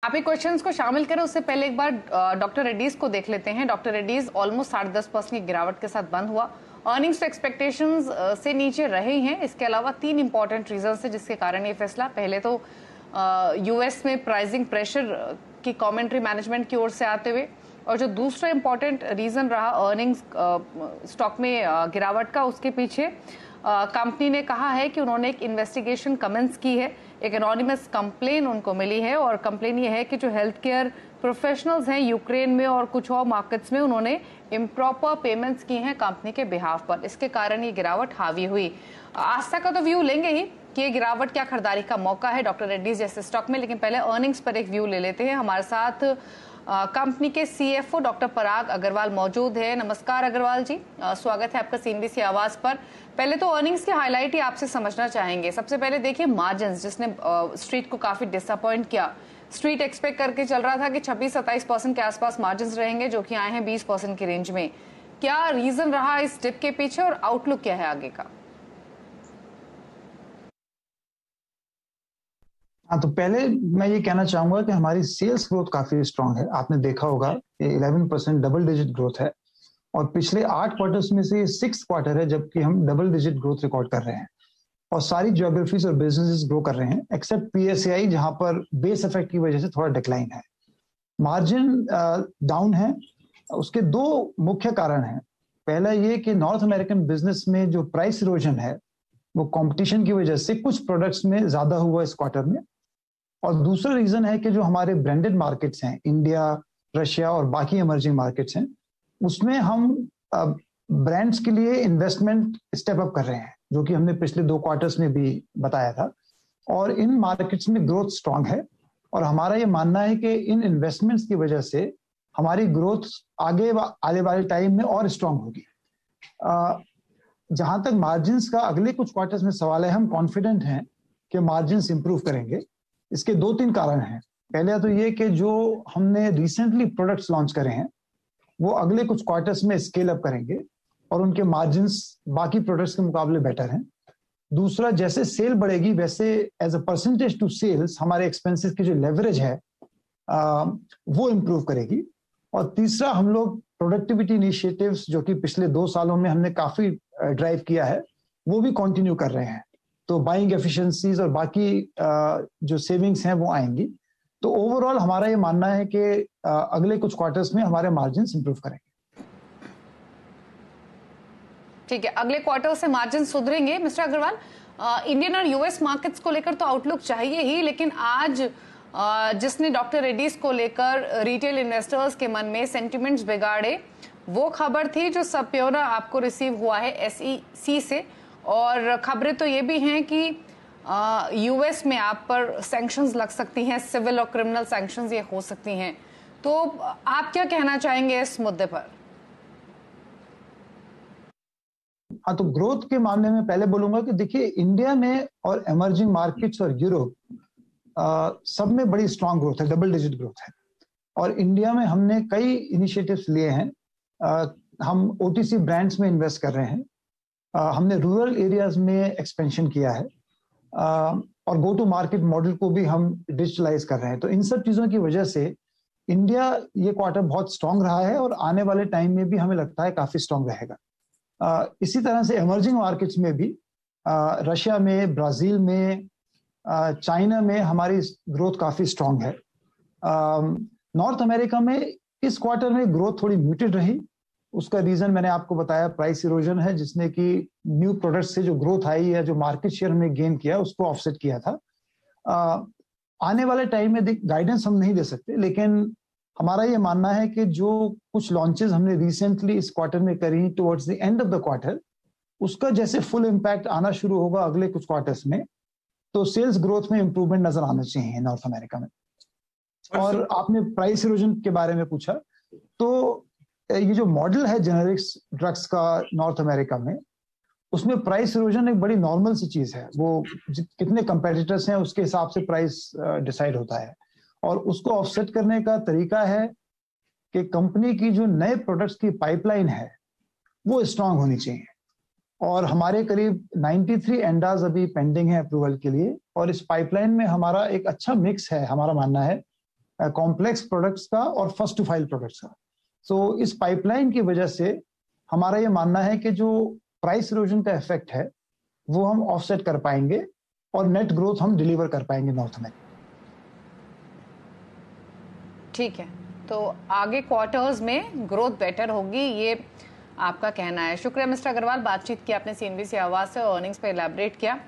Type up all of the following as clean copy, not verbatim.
आपके क्वेश्चंस को शामिल करें उससे पहले एक बार डॉक्टर रेड्डीज को देख लेते हैं। डॉक्टर रेड्डीज ऑलमोस्ट 10.5% की गिरावट के साथ बंद हुआ। अर्निंग्स एक्सपेक्टेशंस से नीचे रहे हैं। इसके अलावा 3 इंपॉर्टेंट रीजन है जिसके कारण ये फैसला। पहले तो यूएस में प्राइसिंग प्रेशर की कमेंट्री मैनेजमेंट की ओर से आते हुए, और जो दूसरा इंपॉर्टेंट रीजन रहा अर्निंग्स स्टॉक में गिरावट का, उसके पीछे कंपनी ने कहा है कि उन्होंने एक इन्वेस्टिगेशन कमेंस की है। एक एनोनिमस कंप्लेन उनको मिली है और कंप्लेन ये है कि जो हेल्थ केयर प्रोफेशनल्स हैं यूक्रेन में और कुछ और मार्केट्स में उन्होंने इम्प्रॉपर पेमेंट्स की हैं कंपनी के बिहाफ पर। इसके कारण ये गिरावट हावी हुई। आस्था का तो व्यू लेंगे ही कि ये गिरावट क्या खरीदारी का मौका है डॉक्टर रेड्डीज जैसे स्टॉक में, लेकिन पहले अर्निंग्स पर एक व्यू ले लेते हैं। हमारे साथ कंपनी के सीएफओ डॉक्टर पराग अग्रवाल मौजूद है। नमस्कार अग्रवाल जी, स्वागत है आपका सीएनबीसी आवाज पर। पहले तो अर्निंग्स की हाईलाइट ही आपसे समझना चाहेंगे। सबसे पहले देखिए मार्जिन्स, जिसने स्ट्रीट को काफी डिसअपॉइंट किया। स्ट्रीट एक्सपेक्ट करके चल रहा था कि 26-27% के आसपास मार्जिन्स रहेंगे, जो कि आए हैं 20% की रेंज में। क्या रीजन रहा इस डिप के पीछे और आउटलुक क्या है आगे का? हाँ, तो पहले मैं ये कहना चाहूंगा कि हमारी सेल्स ग्रोथ काफी स्ट्रांग है। आपने देखा होगा 11% डबल डिजिट ग्रोथ है और पिछले 8 क्वार्टर्स में से 6 क्वार्टर है जबकि हम डबल डिजिट ग्रोथ रिकॉर्ड कर रहे हैं और सारी ज्योग्राफीज और बिजनेसेस ग्रो कर रहे हैं एक्सेप्ट पीएसएआई जहां पर बेस इफेक्ट की वजह से थोड़ा डिक्लाइन है। मार्जिन डाउन है। उसके 2 मुख्य कारण हैं। पहला ये कि नॉर्थ अमेरिकन बिजनेस में जो प्राइस इरोजन है वो कंपटीशन की वजह से कुछ प्रोडक्ट्स में ज्यादा हुआ इस क्वार्टर में, और दूसरा रीजन है कि जो हमारे ब्रांडेड मार्केट्स हैं इंडिया, रशिया और बाकी इमर्जिंग मार्केट्स हैं, उसमें हम ब्रांड्स के लिए इन्वेस्टमेंट स्टेप अप कर रहे हैं, जो कि हमने पिछले 2 क्वार्टर्स में भी बताया था। और इन मार्केट्स में ग्रोथ स्ट्रांग है और हमारा ये मानना है कि इन इन्वेस्टमेंट्स की वजह से हमारी ग्रोथ आने वाले टाइम में और स्ट्रांग होगी। जहां तक मार्जिन्स का अगले कुछ क्वार्टर्स में सवाल है, हम कॉन्फिडेंट हैं कि मार्जिन्स इंप्रूव करेंगे। इसके 2-3 कारण हैं। पहले तो ये कि जो हमने रिसेंटली प्रोडक्ट्स लॉन्च करे हैं वो अगले कुछ क्वार्टर्स में स्केल अप करेंगे और उनके मार्जिन्स बाकी प्रोडक्ट्स के मुकाबले बेटर हैं। दूसरा, जैसे सेल बढ़ेगी वैसे as a percentage to sales हमारे एक्सपेंसेस की जो लेवरेज है वो इम्प्रूव करेगी। और तीसरा, हम लोग प्रोडक्टिविटी इनिशिएटिव्स जो कि पिछले 2 सालों में हमने काफी ड्राइव किया है वो भी कंटिन्यू कर रहे हैं, तो बाइंग एफिशिएंसीज और बाकी जो सेविंग्स हैं वो आएंगी। तो ओवरऑल हमारा ये मानना है कि अगले कुछ क्वार्टर्स में हमारे मार्जिन्स इंप्रूव करेंगे। ठीक है, अगले क्वार्टर से मार्जिन सुधरेंगे। मिस्टर अग्रवाल, इंडियन और यूएस मार्केट्स को लेकर तो आउटलुक चाहिए ही, लेकिन आज जिसने डॉक्टर रेड्डीज को लेकर रिटेल इन्वेस्टर्स के मन में सेंटिमेंट्स बिगाड़े, वो खबर थी जो सबप्योरा आपको रिसीव हुआ है एसईसी से, और खबरें तो ये भी हैं कि यूएस में आप पर सैंक्शंस लग सकती हैं, सिविल और क्रिमिनल सैंक्शंस ये हो सकती हैं। तो आप क्या कहना चाहेंगे इस मुद्दे पर? हाँ, तो ग्रोथ के मामले में पहले बोलूंगा कि देखिए इंडिया में और इमर्जिंग मार्केट्स और यूरोप सब में बड़ी स्ट्रांग ग्रोथ है, डबल डिजिट ग्रोथ है। और इंडिया में हमने कई इनिशिएटिव्स लिए हैं। हम ओटीसी ब्रांड्स में इन्वेस्ट कर रहे हैं, हमने रूरल एरियाज में एक्सपेंशन किया है और गो टू मार्केट मॉडल को भी हम डिजिटलाइज कर रहे हैं। तो इन सब चीजों की वजह से इंडिया ये क्वार्टर बहुत स्ट्रांग रहा है और आने वाले टाइम में भी हमें लगता है काफी स्ट्रांग रहेगा। इसी तरह से इमर्जिंग मार्केट्स में भी रशिया में, ब्राजील में, चाइना में हमारी ग्रोथ काफी स्ट्रांग है। नॉर्थ अमेरिका में इस क्वार्टर में ग्रोथ थोड़ी म्यूटेड रही। उसका रीजन मैंने आपको बताया, प्राइस इरोजन है, जिसने कि न्यू प्रोडक्ट से जो ग्रोथ आई या जो मार्केट शेयर में गेन किया उसको ऑफसेट किया था। आने वाले टाइम में गाइडेंस हम नहीं दे सकते, लेकिन हमारा ये मानना है कि जो कुछ लॉन्चेस हमने रिसेंटली इस क्वार्टर में करी towards the end of the quarter, उसका जैसे फुल इम्पैक्ट आना शुरू होगा अगले कुछ क्वार्टर्स में, तो सेल्स ग्रोथ में इंप्रूवमेंट नजर आना चाहिए नॉर्थ अमेरिका में। और आपने प्राइस इरोजन के बारे में पूछा, तो ये जो मॉडल है जेनेरिक्स ड्रग्स का नॉर्थ अमेरिका में, उसमें प्राइस इरोजन एक बड़ी नॉर्मल सी चीज है। वो कितने कंपेटिटर्स हैं उसके हिसाब से प्राइस डिसाइड होता है, और उसको ऑफसेट करने का तरीका है कि कंपनी की जो नए प्रोडक्ट्स की पाइपलाइन है वो स्ट्रांग होनी चाहिए। और हमारे करीब 93 एंडाज अभी पेंडिंग है अप्रूवल के लिए, और इस पाइपलाइन में हमारा एक अच्छा मिक्स है, हमारा मानना है कॉम्प्लेक्स प्रोडक्ट्स का और फर्स्ट टू फाइल प्रोडक्ट्स का। सो इस पाइपलाइन की वजह से हमारा ये मानना है कि जो प्राइस इरोजन का इफेक्ट है वो हम ऑफसेट कर पाएंगे और नेट ग्रोथ हम डिलीवर कर पाएंगे नॉर्थ में। ठीक है, तो आगे क्वार्टर्स में ग्रोथ बेटर होगी, ये आपका कहना है। शुक्रिया मिस्टर अग्रवाल, बातचीत की आपने CNBC आवाज से, अर्निंग्स पे इलैबोरेट किया,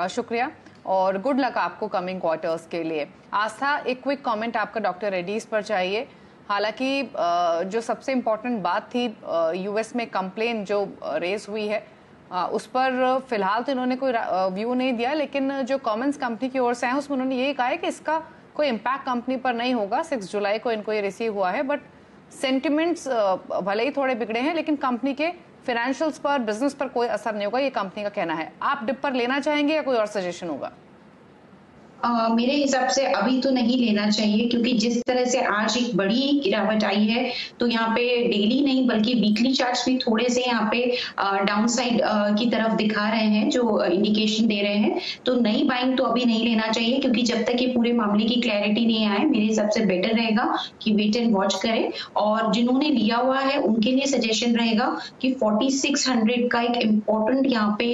शुक्रिया और गुड लक आपको कमिंग क्वार्टर्स के लिए। आस्था, एक क्विक कमेंट आपका डॉक्टर रेड्डीज पर चाहिए। हालांकि जो सबसे इम्पोर्टेंट बात थी, US में कंप्लेन जो रेज हुई है उस पर फिलहाल तो इन्होंने कोई व्यू नहीं दिया, लेकिन जो कमेंट्स कंपनी की ओर से आए उसमें उन्होंने यही कहा है कि इसका कोई इम्पैक्ट कंपनी पर नहीं होगा। 6 जुलाई को इनको ये रिसीव हुआ है, बट सेंटिमेंट्स भले ही थोड़े बिगड़े हैं लेकिन कंपनी के फाइनेंशियल्स पर, बिजनेस पर कोई असर नहीं होगा, ये कंपनी का कहना है। आप डिप पर लेना चाहेंगे या कोई और सजेशन होगा? मेरे हिसाब से अभी तो नहीं लेना चाहिए, क्योंकि जिस तरह से आज एक बड़ी गिरावट आई है तो यहाँ पे डेली नहीं बल्कि वीकली चार्ट्स भी थोड़े से यहाँ पे डाउनसाइड की तरफ दिखा रहे हैं, जो इंडिकेशन दे रहे हैं। तो नई बाइंग तो अभी नहीं लेना चाहिए, क्योंकि जब तक ये पूरे मामले की क्लैरिटी नहीं आए मेरे हिसाब से बेटर रहेगा कि वेट एंड वॉच करें। और जिन्होंने लिया हुआ है उनके लिए सजेशन रहेगा कि 4600 का एक इम्पोर्टेंट यहाँ पे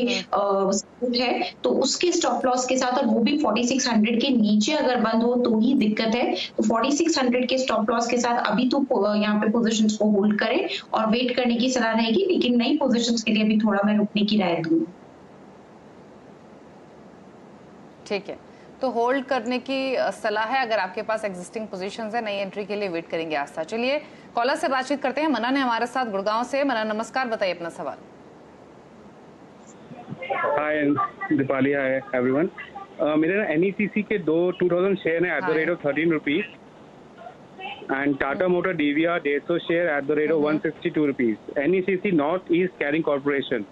है, तो उसके स्टॉप लॉस के साथ, और वो भी 4600 के नीचे अगर बंद हो तो ही दिक्कत है। तो 4600 के स्टॉप लॉस के साथ अभी तो यहाँ पे पोजीशंस को होल्ड करें और वेट करने की सलाह रहेगी, लेकिन नई पोजीशंस के लिए भी थोड़ा मैं रुकने की राय दूंगी। ठीक है, तो होल्ड करने की सलाह है अगर आपके पास एग्जिस्टिंग पोजीशंस है। नई एंट्री के लिए वेट करेंगे आस्था। चलिए कॉलर से बातचीत करते हैं। मनन है हमारे साथ गुड़गांव से। मनन नमस्कार, बताइए अपना सवाल। Hi Deepali, hi everyone. मेरे ना NECC के 2000 शेयर है @13 rupees and Tata motor DVR 150 share @162 rupees. NECC north east carrying corporation.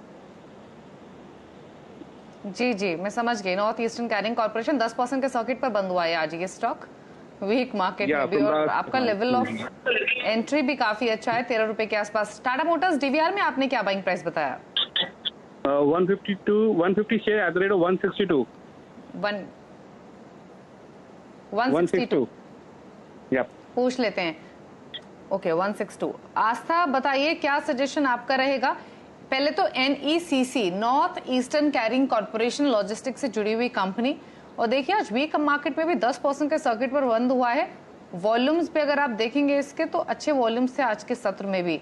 जी जी, मैं समझ गई। नॉर्थ ईस्टर्न कैरिंग कॉर्पोरेशन 10% के सर्किट पर बंद हुआ है आज ये स्टॉक, वीक मार्केट में भी, और आपका लेवल ऑफ एंट्री भी काफी अच्छा है, 13 रुपए के आसपास। टाटा मोटर्स DVR में आपने क्या बाइंग प्राइस बताया? 150 शेयर @162। 162 या पूछ लेते हैं। ओके 162। आस्था बताइए क्या सजेशन आपका रहेगा? पहले तो NECC north eastern carrying corporation logistic से जुड़ी हुई कंपनी, और देखिए आज वीक मार्केट में भी 10% के सर्किट पर बंद हुआ है। वॉल्यूम्स पे अगर आप देखेंगे इसके तो अच्छे वॉल्यूम्स थे आज के सत्र में भी,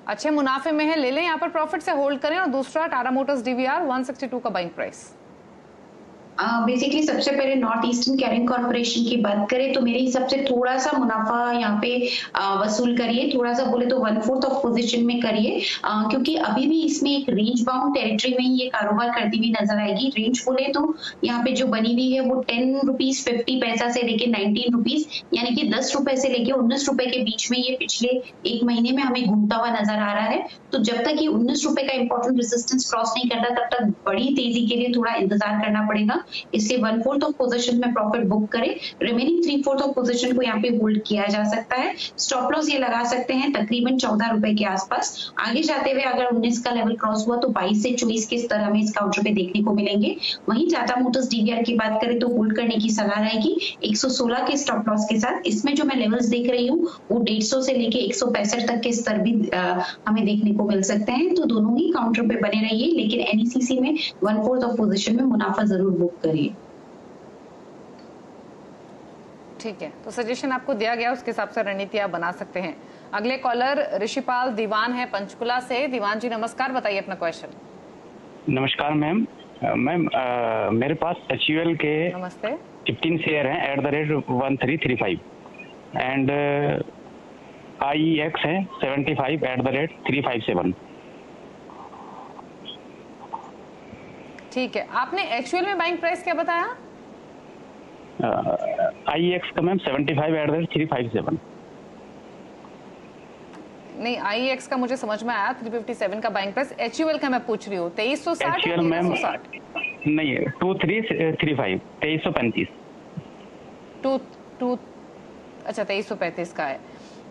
अच्छे मुनाफे में है, ले लें यहाँ पर, प्रॉफिट से होल्ड करें। और दूसरा टाटा मोटर्स DVR 162 का बाइंग प्राइस। बेसिकली सबसे पहले नॉर्थ ईस्टर्न कैरिंग कॉर्पोरेशन की बात करें तो मेरे हिसाब से थोड़ा सा मुनाफा यहाँ पे वसूल करिए, थोड़ा सा बोले तो 1/4 ऑफ पोजीशन में करिए, क्योंकि अभी भी इसमें एक रेंज बाउंड टेरिटरी में ये कारोबार करती हुई नजर आएगी। रेंज बोले तो यहाँ पे जो बनी हुई है वो 10 रुपीज 50 पैसा से लेके 19 रुपीज, यानी कि 10 रुपए से लेके 19 रुपए के बीच में ये पिछले एक महीने में हमें घूमता हुआ नजर आ रहा है। तो जब तक ये 19 रुपए का इंपॉर्टेंट रेजिस्टेंस क्रॉस नहीं करता तब तक बड़ी तेजी के लिए थोड़ा इंतजार करना पड़ेगा। इसलिए 1/4 ऑफ पोजीशन में प्रॉफिट बुक करें, रिमेनिंग 3/4 ऑफ पोजीशन को यहाँ पे होल्ड किया जा सकता है। स्टॉप लॉस ये लगा सकते हैं तकरीबन 14 रुपए के आसपास। आगे जाते हुए अगर 19 का लेवल क्रॉस हुआ तो 22 से 24 के स्तर हमें इस काउंटर पे देखने को मिलेंगे। वहीं टाटा मोटर्स DVR की बात करें तो होल्ड करने की सलाह रहेगी 116 के स्टॉप लॉस के साथ। इसमें जो मैं लेवल्स देख रही हूँ वो 150 से लेके 165 तक के स्तर भी हमें देखने को मिल सकते हैं। तो दोनों ही काउंटर पे बने रहिए, लेकिन NECC में 1/4 ऑफ पोजीशन में मुनाफा जरूर बुक करिए। ठीक है, तो सजेशन आपको दिया गया, उसके हिसाब से रणनीति आप बना सकते हैं। अगले कॉलर ऋषिपाल दीवान है पंचकुला से। दीवान जी नमस्कार, बताइए अपना क्वेश्चन। नमस्कार मैम। मैम मेरे पास HUL के नमस्ते 15 शेयर हैं @1335 एंड IEX है 75 @357। ठीक है, आपने HUL में बाइंग प्राइस क्या बताया? IEX का मैम 75 @357। नहीं, IEX का मुझे समझ में आया 357 का बाइंग प्राइस। HUL का मैं पूछ रही हूँ 2360 HUL मैम नहीं है 2335 2335। अच्छा 2335 का है,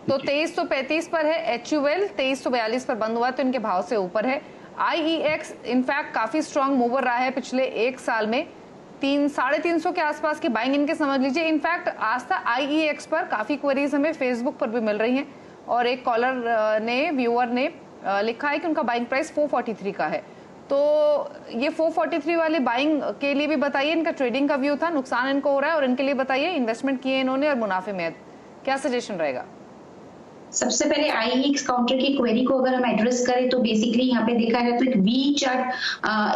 तो 2335 पर है HUL, 2342 पर बंद हुआ तो इनके भाव से ऊपर है। IEX इनफैक्ट काफी स्ट्रांग मूवर रहा है पिछले एक साल में, 300-350 के आसपास की बाइंग इनके समझ लीजिए। इनफैक्ट आस्था IEX पर काफी क्वेरीज हमें फेसबुक पर भी मिल रही हैं और एक कॉलर ने, व्यूअर ने लिखा है कि उनका बाइंग प्राइस 443 का है। तो ये 443 वाले बाइंग के लिए भी बताइए, इनका ट्रेडिंग का व्यू था, नुकसान इनको हो रहा है, और इनके लिए बताइए इन्वेस्टमेंट किए इन्होंने और मुनाफे में क्या सजेशन रहेगा? सबसे पहले IEX काउंटर की क्वेरी को अगर हम एड्रेस करें तो बेसिकली यहाँ पे देखा जाए तो एक वी चार्ट,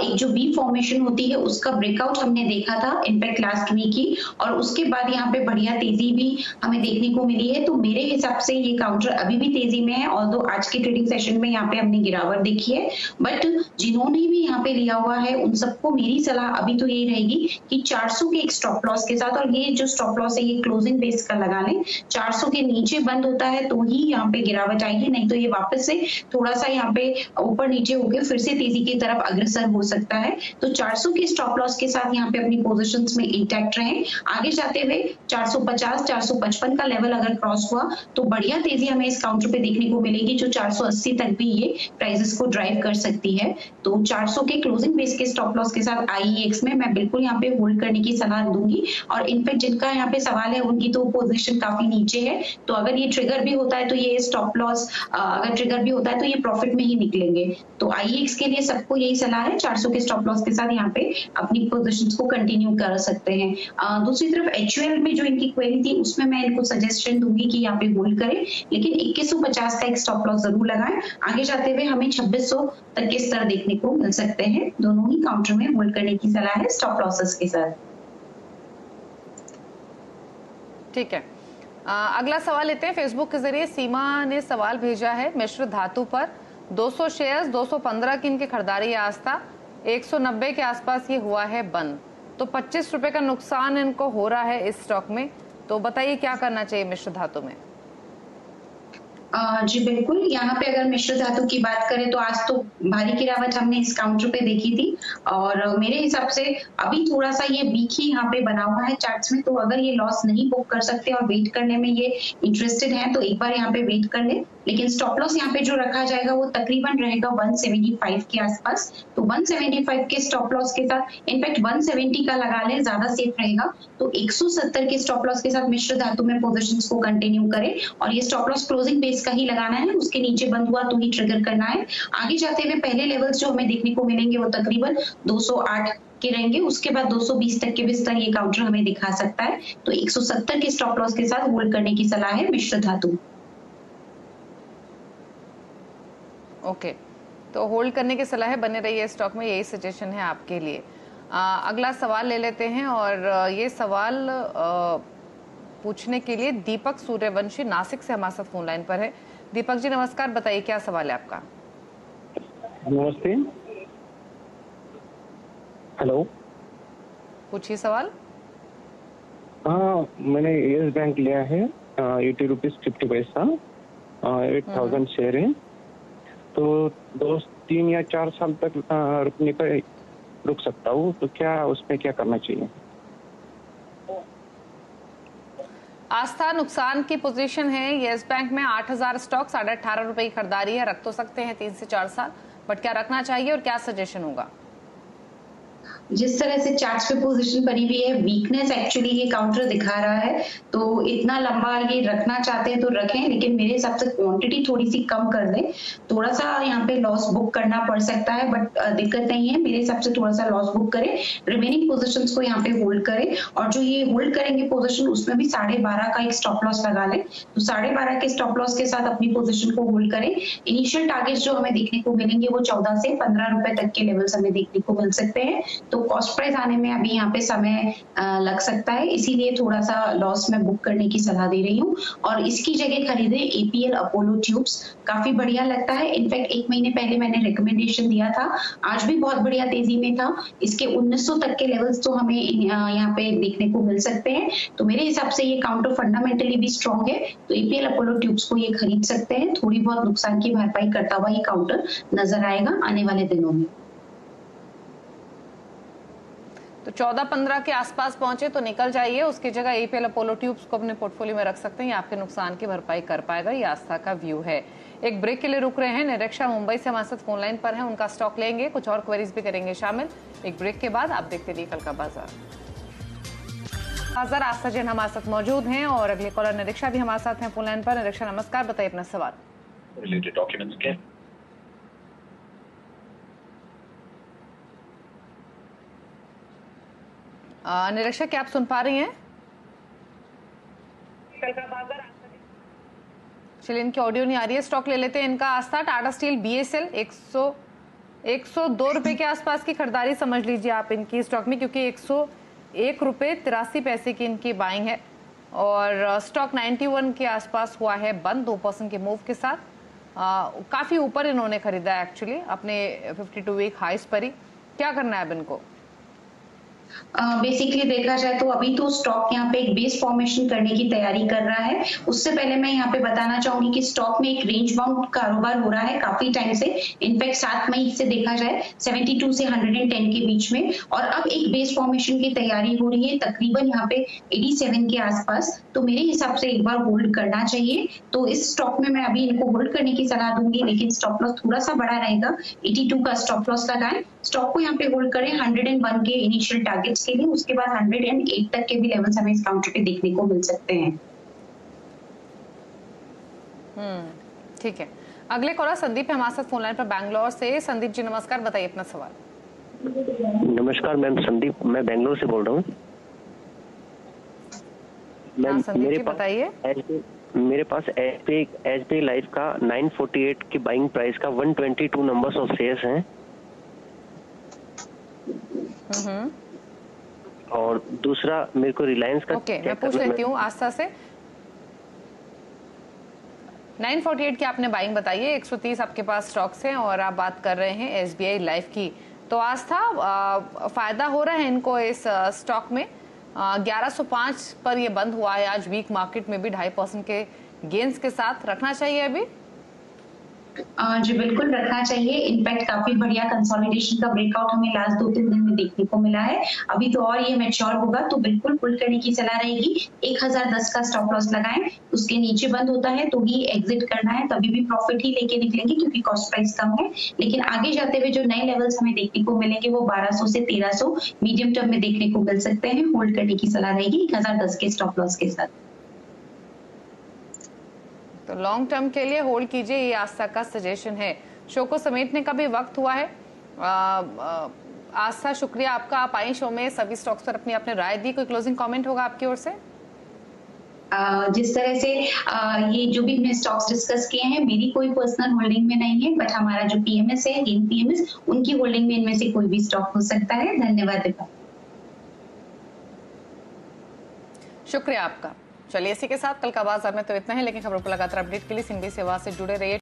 एक जो वी फॉर्मेशन होती है उसका ब्रेकआउट हमने देखा था इनफैक्ट लास्ट वीक ही, और उसके बाद यहाँ पे बढ़िया तेजी भी हमें देखने को मिली है। तो मेरे हिसाब से ये काउंटर अभी भी तेजी में है, और आज के ट्रेडिंग सेशन में यहाँ पे हमने गिरावट देखी है। बट जिन्होंने भी यहाँ पे लिया हुआ है उन सबको मेरी सलाह अभी तो यही रहेगी कि 400 के एक स्टॉप लॉस के साथ, और ये जो स्टॉप लॉस है ये क्लोजिंग बेस का लगा लें, 400 के नीचे बंद होता है तो ही यहाँ पे गिरावट आएगी, नहीं तो ये वापस से थोड़ा सा यहाँ पे ऊपर नीचे होकर फिर से तेजी की तरफ अग्रसर हो सकता है। तो 400 के स्टॉप लॉस के साथ यहाँ पे अपनी पोजीशंस में इंटैक्ट रहें। आगे जाते हुए 450 455 का लेवल अगर क्रॉस हुआ तो बढ़िया तेजी हमें इस काउंटर पे देखने को मिलेगी, जो 480 तक भी ये प्राइसेस को ड्राइव कर सकती है। तो 400 के क्लोजिंग बेस के स्टॉप लॉस के साथ IEX में मैं बिल्कुल यहाँ पे होल्ड करने की सलाह दूंगी। और इनफैक्ट जिनका यहाँ पे सवाल है उनकी तो पोजीशन काफी नीचे है, तो अगर ये ट्रिगर भी होता है तो ये स्टॉप लॉस अगर ट्रिगर भी होता है तो ये प्रॉफिट में ही निकलेंगे। तो IEX के लिए सबको यही सलाह है, 400 के स्टॉप लॉस के साथ यहाँ पे अपनी पोजीशंस को कंटिन्यू कर सकते हैं। दूसरी तरफ HUL में जो इनकी क्वेरी थी उसमें मैं इनको सजेशन दूंगी कि यहाँ पे होल्ड करें, लेकिन 2150 का एक स्टॉप लॉस जरूर लगाएं। आगे जाते हुए हमें 2600 तक के स्तर देखने को मिल सकते हैं। दोनों ही काउंटर में होल्ड करने की सलाह है स्टॉप लॉसेस के साथ। ठीक है, अगला सवाल लेते हैं। फेसबुक के जरिए सीमा ने सवाल भेजा है, मिश्र धातु पर 200 शेयर्स 215 की इनकी खरीदारी है आस्था, 190 के आसपास ये हुआ है बंद, तो 25 रुपए का नुकसान इनको हो रहा है इस स्टॉक में। तो बताइए क्या करना चाहिए मिश्र धातु में? जी बिल्कुल, यहाँ पे अगर मिश्र धातु की बात करें तो आज तो भारी गिरावट हमने इस काउंटर पे देखी थी, और मेरे हिसाब से अभी थोड़ा सा ये वीक ही यहाँ पे बना हुआ है चार्ट्स में। तो अगर ये लॉस नहीं बुक कर सकते और वेट करने में ये इंटरेस्टेड हैं तो एक बार यहाँ पे वेट कर ले, लेकिन स्टॉप लॉस यहाँ पे जो रखा जाएगा वो तकरीबन रहेगा 175 के आसपास। तो 175 के स्टॉप लॉस के साथ इनफैक्ट 170 का लगा ले, ज्यादा सेफ रहेगा। तो 170 के स्टॉप लॉस के साथ मिश्र धातु में पोजीशंस को कंटिन्यू करें, और ये स्टॉप लॉस क्लोजिंग बेस का ही लगाना है, उसके नीचे बंद हुआ तो ही ट्रिगर करना है। आगे जाते हुए पहले लेवल्स जो हमें देखने को मिलेंगे वो तकरीबन 208 के रहेंगे, उसके बाद 220 तक के भी स्तर ये काउंटर हमें दिखा सकता है। तो 170 के स्टॉप लॉस के साथ होल्ड करने की सलाह है मिश्र धातु। ओके, तो होल्ड करने की सलाह है, बने रहिए स्टॉक में, यही सजेशन है आपके लिए। अगला सवाल ले लेते हैं, और ये सवाल पूछने के लिए दीपक सूर्यवंशी नासिक से हमारे साथ फोन लाइन पर है। दीपक जी नमस्कार, बताइए क्या सवाल है आपका? नमस्ते। हेलो, पूछिए सवाल। हाँ, मैंने येस बैंक लिया है 80 रुपीज 50 पैसा, 8000 शेयर है। तो 2, 3 या 4 साल तक रुकने पर रुक सकता हूँ, तो क्या उसमें क्या करना चाहिए? आस्था नुकसान की पोजीशन है, येस बैंक में 8000 स्टॉक 18.5 रुपए की खरीदारी है, रख तो सकते हैं 3 से 4 साल, बट क्या रखना चाहिए और क्या सजेशन होगा? जिस तरह से चार्ट्स पे पोजीशन बनी हुई है, वीकनेस एक्चुअली ये काउंटर दिखा रहा है, तो इतना लंबा ये रखना चाहते हैं तो रखें, लेकिन मेरे हिसाब से क्वांटिटी थोड़ी सी कम कर दें। थोड़ा सा यहाँ पे लॉस बुक करना पड़ सकता है, बट दिक्कत नहीं है, मेरे हिसाब से थोड़ा सा लॉस बुक करें, रिमेनिंग पोजीशंस को यहाँ पे होल्ड करें, और जो ये होल्ड करेंगे पोजीशन उसमें भी 12.5 का एक स्टॉप लॉस लगा लें। तो 12.5 के स्टॉप लॉस के साथ अपनी पोजीशन को होल्ड करें। इनिशियल टारगेट जो हमें देखने को मिलेंगे वो 14 से 15 रुपए तक के लेवल्स हमें देखने को मिल सकते हैं। तो कॉस्ट प्राइस आने में अभी यहाँ पे समय लग सकता है, इसीलिए थोड़ा सा लॉस में बुक करने की सलाह दे रही हूँ। और इसकी जगह खरीदे APL अपोलो ट्यूब्स, काफी बढ़िया लगता है। इनफैक्ट 1 महीने पहले मैंने रिकमेंडेशन दिया था, आज भी बहुत बढ़िया तेजी में था। इसके 1900 तक के लेवल्स तो हमें यहाँ पे देखने को मिल सकते हैं। तो मेरे हिसाब से ये काउंटर फंडामेंटली भी स्ट्रॉन्ग है, तो APL अपोलो ट्यूब्स को ये खरीद सकते हैं। थोड़ी बहुत नुकसान की भरपाई करता हुआ ये काउंटर नजर आएगा आने वाले दिनों में। तो 14-15 के आसपास पहुंचे तो निकल जाइए, उसकी जगह एपीएल अपोलो ट्यूब्स को अपने पोर्टफोलियो में रख सकते हैं, ये आपके नुकसान की भरपाई कर पाएगा, ये आस्था का व्यू है। एक ब्रेक के लिए रुक रहे हैं, निरीक्षा मुंबई से हमारे साथ फोन लाइन पर है, उनका स्टॉक लेंगे, कुछ और क्वेरीज भी करेंगे शामिल। एक ब्रेक के बाद आप देखते रहिए कल का बाजार। आस्था जैन हमारे साथ मौजूद हैं और अगले कॉलर निरीक्षा भी हमारे साथ हैं फोन लाइन पर। निरीक्षा नमस्कार, बताइए अपना सवाल। रिलेटेड डॉक्यूमेंट्स के निरीक्षा, क्या आप सुन पा रही हैं? चलिए, इनकी ऑडियो नहीं आ रही है, स्टॉक ले लेते हैं इनका। आस्था, टाटा स्टील, बीएसएल 102 रुपए के आसपास की खरीदारी समझ लीजिए आप इनकी स्टॉक में, क्योंकि 101 रुपए 83 पैसे की इनकी बाइंग है और स्टॉक 91 के आसपास हुआ है बंद 2% के मूव के साथ। काफी ऊपर इन्होंने खरीदा एक्चुअली अपने 52 वीक हाइस पर ही। क्या करना है अब इनको? बेसिकली देखा जाए तो अभी तो स्टॉक यहाँ पे एक बेस फॉर्मेशन करने की तैयारी कर रहा है। उससे पहले मैं यहाँ पे बताना चाहूंगी कि स्टॉक में एक रेंज बाउंड कारोबार हो रहा है काफी टाइम से, इनफैक्ट 7 मई से देखा जाए 72 से 110 के बीच में, और अब एक बेस फॉर्मेशन की तैयारी हो रही है तकरीबन यहाँ पे 87 के आसपास। तो मेरे हिसाब से एक बार होल्ड करना चाहिए। तो इस स्टॉक में मैं अभी इनको होल्ड करने की सलाह दूंगी, लेकिन स्टॉप लॉस थोड़ा सा बड़ा रहेगा, 82 का स्टॉप लॉस लगाएं। स्टॉक को यहाँ पे होल्ड करें 101 के इनिशियल टारगेट्स के लिए, उसके बाद 108 तक के भी लेवल्स हमें इस काउंटर पे देखने को मिल सकते हैं। ठीक है। अगले कॉलर संदीप है हमारे साथ फोन लाइन पर बैंगलोर से। संदीप जी नमस्कार, बताइए अपना सवाल। नमस्कार मैम, संदीप मैं बैंगलोर से बोल रहा हूँ। मैम मेरे पास एसबीआई लाइफ का 948 की बाइंग प्राइस का 122 नंबर्स ऑफ शेयर्स हैं। और दूसरा मेरे को रिलायंस का मैं पूछ लेती हूँ आस्था से। 948 की आपने बाइंग बताई है, 130 आपके पास स्टॉक्स हैं और आप बात कर रहे हैं एसबीआई लाइफ की। तो आस्था, फायदा हो रहा है इनको इस स्टॉक में। 1105 पर ये बंद हुआ है आज वीक मार्केट में भी 2.5% के गेन्स के साथ। रखना चाहिए अभी? जी बिल्कुल रखना चाहिए। इनफैक्ट काफी बढ़िया कंसोलिडेशन का ब्रेकआउट हमें लास्ट 2-3 दिन में देखने को मिला है। अभी तो और ये मैच्योर होगा तो बिल्कुल पुल करने की सलाह रहेगी। 1010 का स्टॉप लॉस लगाएं, उसके नीचे बंद होता है तो ही एग्जिट करना है, तभी भी प्रॉफिट ही लेके निकलेंगे क्योंकि कॉस्ट प्राइस कम है। लेकिन आगे जाते हुए जो नए लेवल्स हमें देखने को मिलेंगे वो 1200 से 1300 मीडियम टर्म में देखने को मिल सकते हैं। होल्ड करने की सलाह रहेगी 1010 के स्टॉप लॉस के साथ। तो लॉन्ग टर्म के लिए होल्ड कीजिए, ये आस्था का सजेशन है। शो को समेटने का भी वक्त हुआ है। आस्था, शुक्रिया आपका, आप आई शो में सभी स्टॉक्स पर अपनी आपने राय दी। कोई क्लोजिंग कमेंट होगा आपकी ओर से? जिस तरह से ये जो भी हमने स्टॉक्स डिस्कस किए हैं, मेरी कोई पर्सनल होल्डिंग में नहीं है, बट हमारा जो पीएमएस है, गेन पीएमएस, उनकी होल्डिंग में इनमें से कोई भी स्टॉक हो सकता है। धन्यवाद। शुक्रिया आपका। चलिए, इसी के साथ कल का बाजार में तो इतना है, लेकिन खबरों को लगातार अपडेट के लिए सिंधी सेवा से जुड़े रहिए।